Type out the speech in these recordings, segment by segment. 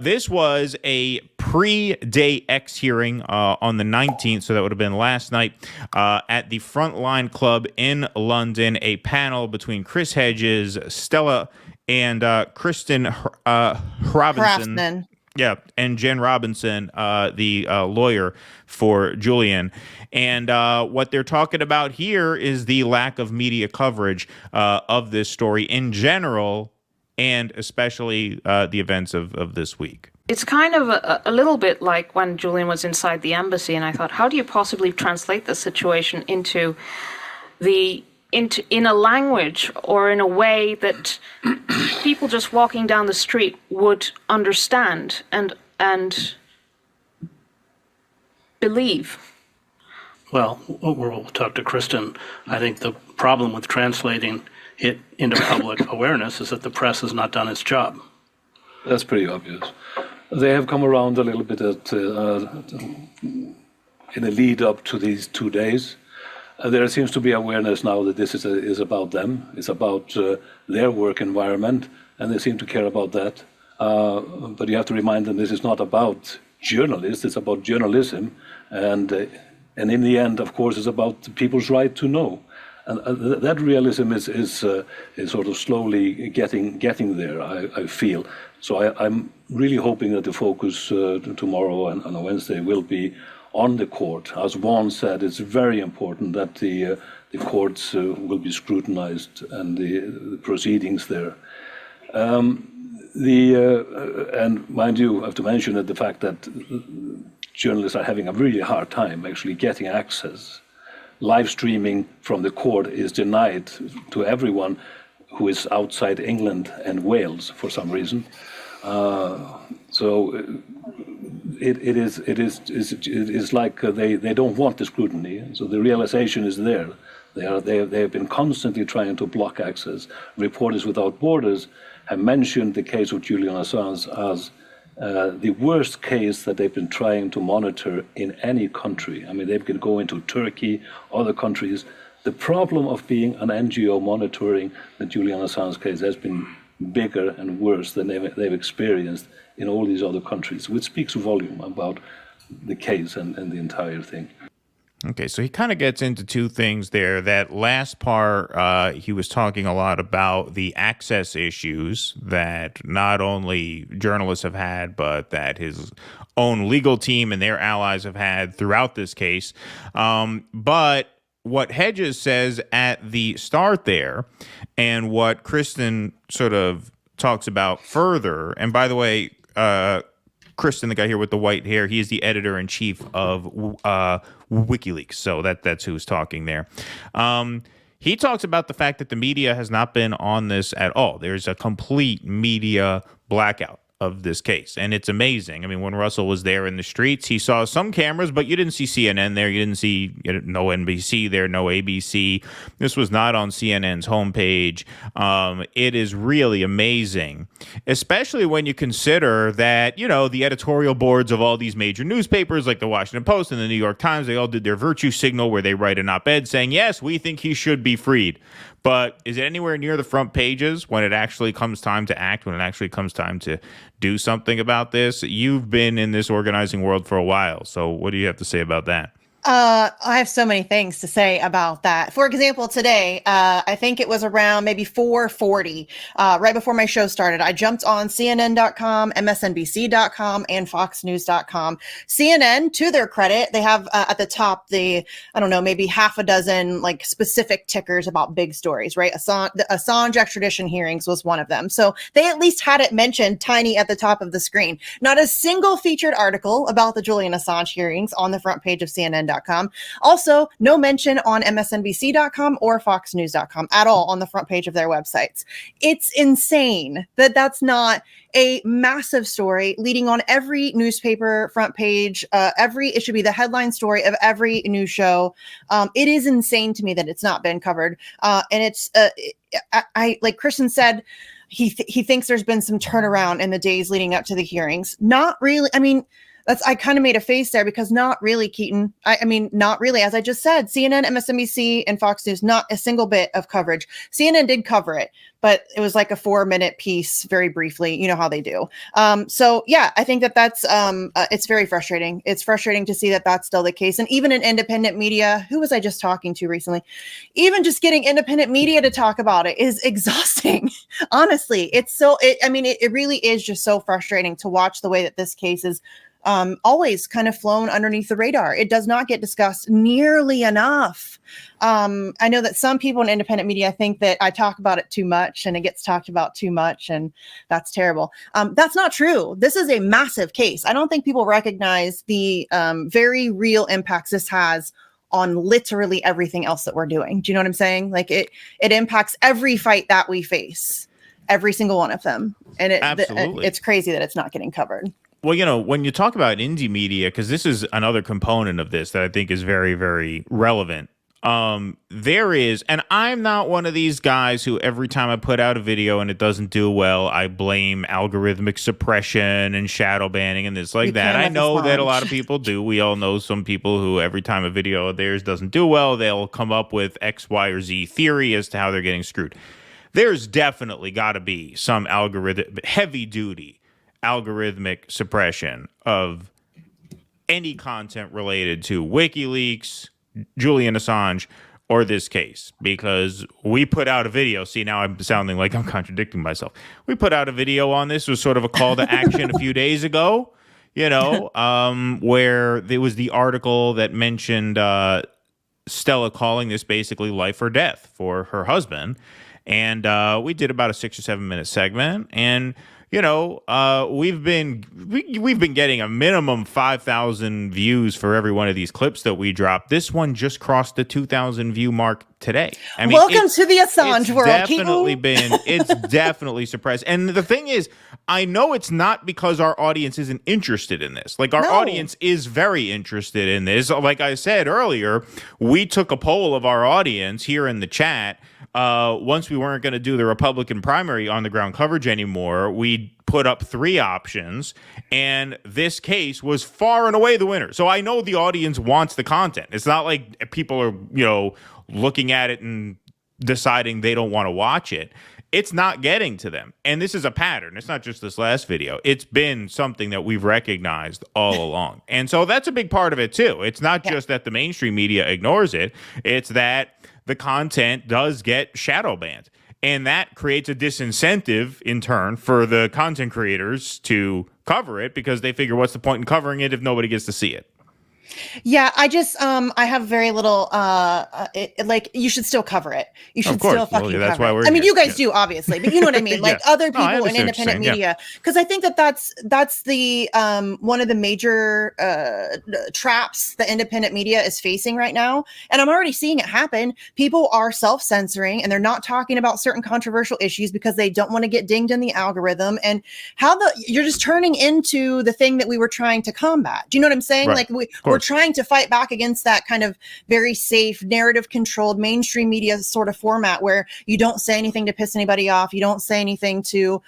This was a pre-Day X hearing on the 19th, so that would have been last night at the Frontline Club in London, a panel between Chris Hedges, Stella, and Kristen Robinson. Craftsman. Yeah, and Jen Robinson, the lawyer for Julian. And what they're talking about here is the lack of media coverage of this story in general, and especially the events of this week. It's kind of a little bit like when Julian was inside the embassy, and I thought, how do you possibly translate this situation into in a language or in a way that people just walking down the street would understand and believe? Well, we'll talk to Kristen. I think the problem with translating it into public awareness is that the press has not done its job. That's pretty obvious. They have come around a little bit in the lead up to these 2 days. There seems to be awareness now that this is about them. It's about their work environment, and they seem to care about that. But you have to remind them this is not about journalists, it's about journalism. And in the end, of course, it's about people's right to know. And that realism is sort of slowly getting there, I feel. So I'm really hoping that the focus tomorrow and on Wednesday will be on the court. As Juan said, it's very important that the courts will be scrutinized and the proceedings there. And mind you, I have to mention that the fact that journalists are having a really hard time actually getting access. Live streaming from the court is denied to everyone who is outside England and Wales for some reason. So it is like they don't want the scrutiny. So the realization is there. They have been constantly trying to block access. Reporters Without Borders have mentioned the case of Julian Assange as the worst case that they've been trying to monitor in any country. I mean, they can go into Turkey, other countries. The problem of being an NGO monitoring the Julian Assange case has been bigger and worse than they've experienced in all these other countries, which speaks volume about the case and the entire thing. Okay, so he kind of gets into two things there. That last part, he was talking a lot about the access issues that not only journalists have had, but that his own legal team and their allies have had throughout this case. But what Hedges says at the start there, and what Kristen sort of talks about further, and by the way, Kristen, the guy here with the white hair, he is the editor-in-chief of WikiLeaks, so that's who's talking there. He talks about the fact that the media has not been on this at all. There's a complete media blackout of this case, and it's amazing. I mean, when Russell was there in the streets, he saw some cameras, but you didn't see CNN there. You didn't see no NBC there, no ABC. This was not on CNN's homepage. It is really amazing, especially when you consider that, the editorial boards of all these major newspapers like the Washington Post and the New York Times, they all did their virtue signal where they write an op-ed saying, yes, we think he should be freed. But is it anywhere near the front pages when it actually comes time to act, when it actually comes time to do something about this? You've been in this organizing world for a while, so what do you have to say about that? I have so many things to say about that. For example, today, I think it was around maybe 4:40, right before my show started, I jumped on CNN.com, MSNBC.com, and FoxNews.com. CNN, to their credit, they have at the top maybe half a dozen like specific tickers about big stories, right? The Assange extradition hearings was one of them. So they at least had it mentioned tiny at the top of the screen. Not a single featured article about the Julian Assange hearings on the front page of CNN.com. Also, no mention on MSNBC.com or FoxNews.com at all on the front page of their websites. It's insane that that's not a massive story leading on every newspaper front page. It should be the headline story of every news show. It is insane to me that it's not been covered. And it's, like Christian said, he thinks there's been some turnaround in the days leading up to the hearings. Not really. I mean, I kind of made a face there because not really, Keaton. I mean, not really. As I just said, CNN, MSNBC, and Fox News, not a single bit of coverage. CNN did cover it, but it was like a 4-minute piece, very briefly. You know how they do. So yeah, I think that's it's very frustrating. It's frustrating to see that that's still the case. And even in independent media, who was I just talking to recently? Even just getting independent media to talk about it is exhausting. Honestly, it really is just so frustrating to watch the way that this case is always kind of flown underneath the radar. It does not get discussed nearly enough. I know that some people in independent media think that I talk about it too much and it gets talked about too much, and that's terrible. That's not true. This is a massive case. I don't think people recognize the very real impacts this has on literally everything else that we're doing. Do you know what I'm saying? Like it impacts every fight that we face, every single one of them. And it's crazy that it's not getting covered. Well, you know, when you talk about indie media, because this is another component of this that I think is very, very relevant. There is, and I'm not one of these guys who every time I put out a video and it doesn't do well, I blame algorithmic suppression and shadow banning and this like that. I know that a lot of people do. We all know some people who every time a video of theirs doesn't do well, they'll come up with X, Y, or Z theory as to how they're getting screwed. There's definitely got to be some heavy duty algorithmic suppression of any content related to WikiLeaks, Julian Assange, or this case, because we put out a video. See, now I'm sounding like I'm contradicting myself. We put out a video on this. It was sort of a call to action a few days ago, where there was the article that mentioned Stella calling this basically life or death for her husband. And we did about a 6 or 7 minute segment, and we've been getting a minimum 5,000 views for every one of these clips that we drop. This one just crossed the 2,000 view mark today. I mean, welcome to the Assange world. It's definitely suppressed. And the thing is, I know it's not because our audience isn't interested in this. Like, our audience is very interested in this. Like I said earlier, we took a poll of our audience here in the chat. Once we weren't going to do the Republican primary on the ground coverage anymore, we put up 3 options, and this case was far and away the winner. So I know the audience wants the content. It's not like people are, looking at it and deciding they don't want to watch it. It's not getting to them. And this is a pattern. It's not just this last video. It's been something that we've recognized all along. And so that's a big part of it too. It's not just that the mainstream media ignores it. It's that the content does get shadow banned. And that creates a disincentive in turn for the content creators to cover it, because they figure, what's the point in covering it if nobody gets to see it? Yeah, I just I have very little you should still cover it. You should still fucking that's cover why it. we're I mean, here. you guys do, obviously, but you know what I mean? Like other people in independent media, because I think that's the one of the major traps that independent media is facing right now. And I'm already seeing it happen. People are self-censoring and they're not talking about certain controversial issues because they don't want to get dinged in the algorithm. And you're just turning into the thing that we were trying to combat. Do you know what I'm saying? Right. Like we're trying to fight back against that kind of very safe, narrative controlled mainstream media sort of format where you don't say anything to piss anybody off. You don't say anything to,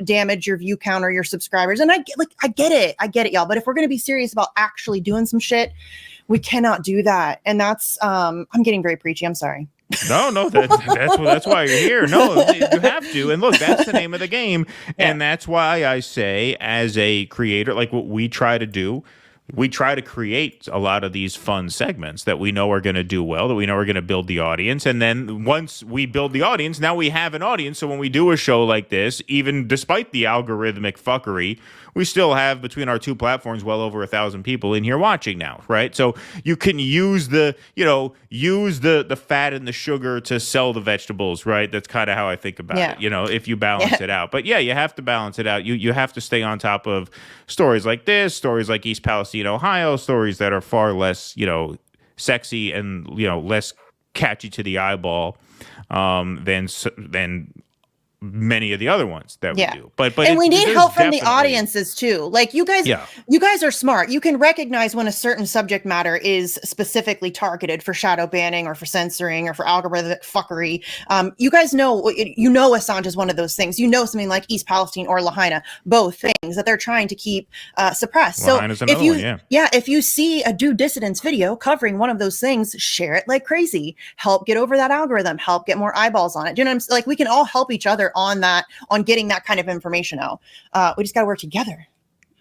damage your view count or your subscribers. And I get it, y'all. But if we're going to be serious about actually doing some shit, we cannot do that. And that's, I'm getting very preachy. I'm sorry. No, that's why you're here. No, you have to. And look, that's the name of the game. Yeah. And that's why I say, as a creator, like what we try to do, we try to create a lot of these fun segments that we know are going to do well, that we know are going to build the audience. And then once we build the audience, now we have an audience. So when we do a show like this, even despite the algorithmic fuckery, we still have, between our 2 platforms, well over 1,000 people in here watching now, right? So you can use the fat and the sugar to sell the vegetables, right? That's kind of how I think about it, if you balance it out. But yeah, you have to balance it out. You have to stay on top of stories like this, stories like East Palestine, Ohio, stories that are far less, sexy and, less catchy to the eyeball than many of the other ones that we do. But and we need there's help from the definitely- audiences too. Like you guys are smart. You can recognize when a certain subject matter is specifically targeted for shadow banning or for censoring or for algorithmic fuckery. You guys know, Assange is one of those things. Something like East Palestine or Lahaina, both things that they're trying to keep suppressed. Lahaina's So another one, if you see a DueDissidence video covering one of those things, share it like crazy. Help get over that algorithm. Help get more eyeballs on it. Do you know what I'm saying? Like we can all help each other on getting that kind of information out. We just got to work together.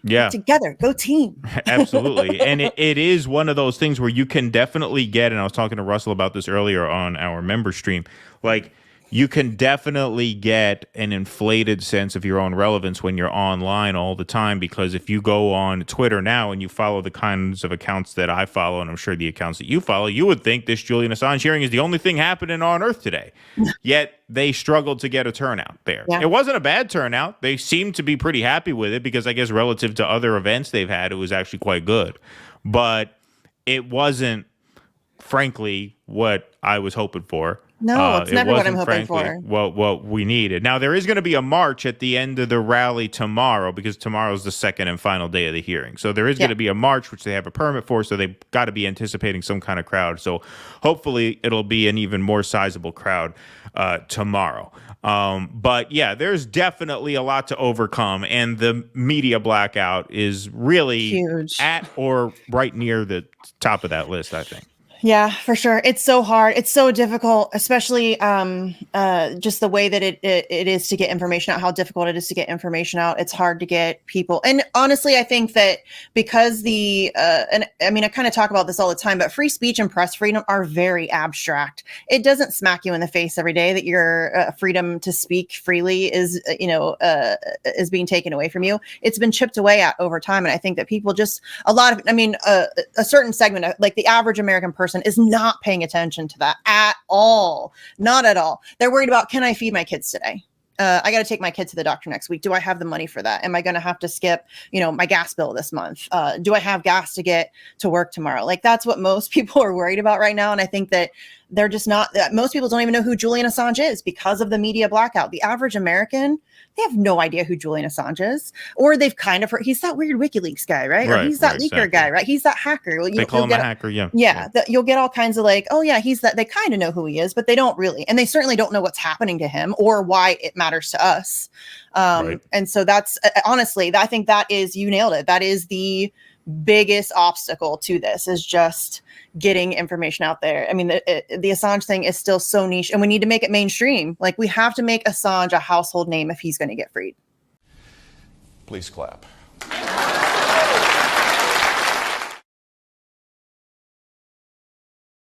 Yeah. Together. Go team. Absolutely. And it is one of those things where you can definitely get, and I was talking to Russell about this earlier on our member stream, like you can definitely get an inflated sense of your own relevance when you're online all the time, because if you go on Twitter now and you follow the kinds of accounts that I follow, and I'm sure the accounts that you follow, you would think this Julian Assange hearing is the only thing happening on Earth today. Yet they struggled to get a turnout there. Yeah. It wasn't a bad turnout. They seemed to be pretty happy with it because I guess relative to other events they've had, it was actually quite good. But it wasn't, frankly, what I was hoping for. No, it's never what I'm hoping for. What we needed. Now, there is going to be a march at the end of the rally tomorrow, because tomorrow is the second and final day of the hearing. So there is going to be a march, which they have a permit for. So they've got to be anticipating some kind of crowd. So hopefully it'll be an even more sizable crowd tomorrow. But yeah, there's definitely a lot to overcome. And the media blackout is really huge, at or right near the top of that list, I think. Yeah, for sure. It's so hard. It's so difficult, especially just the way that it is to get information out, how difficult it is to get information out. It's hard to get people. And honestly, I think that because and I mean, I kind of talk about this all the time, but free speech and press freedom are very abstract. It doesn't smack you in the face every day that your freedom to speak freely is being taken away from you. It's been chipped away at over time. And I think that people just, a certain segment, like the average American person, is not paying attention to that at all. Not at all. They're worried about, can I feed my kids today? I got to take my kid to the doctor next week. Do I have the money for that? Am I going to have to skip, my gas bill this month? Do I have gas to get to work tomorrow? Like that's what most people are worried about right now. And I think that they're just not, most people don't even know who Julian Assange is because of the media blackout. The average American, they have no idea who Julian Assange is, or they've kind of heard, he's that weird WikiLeaks guy, right? Or he's that leaker guy, right? He's that hacker. They call him a hacker, you'll get all kinds of like, oh yeah, he's that. They kind of know who he is, but they don't really, and they certainly don't know what's happening to him or why it matters to us. And so that's honestly, I think that is, you nailed it. That is the biggest obstacle to this, is just getting information out there. I mean, the Assange thing is still so niche, and we need to make it mainstream. Like we have to make Assange a household name if he's going to get freed. Please clap.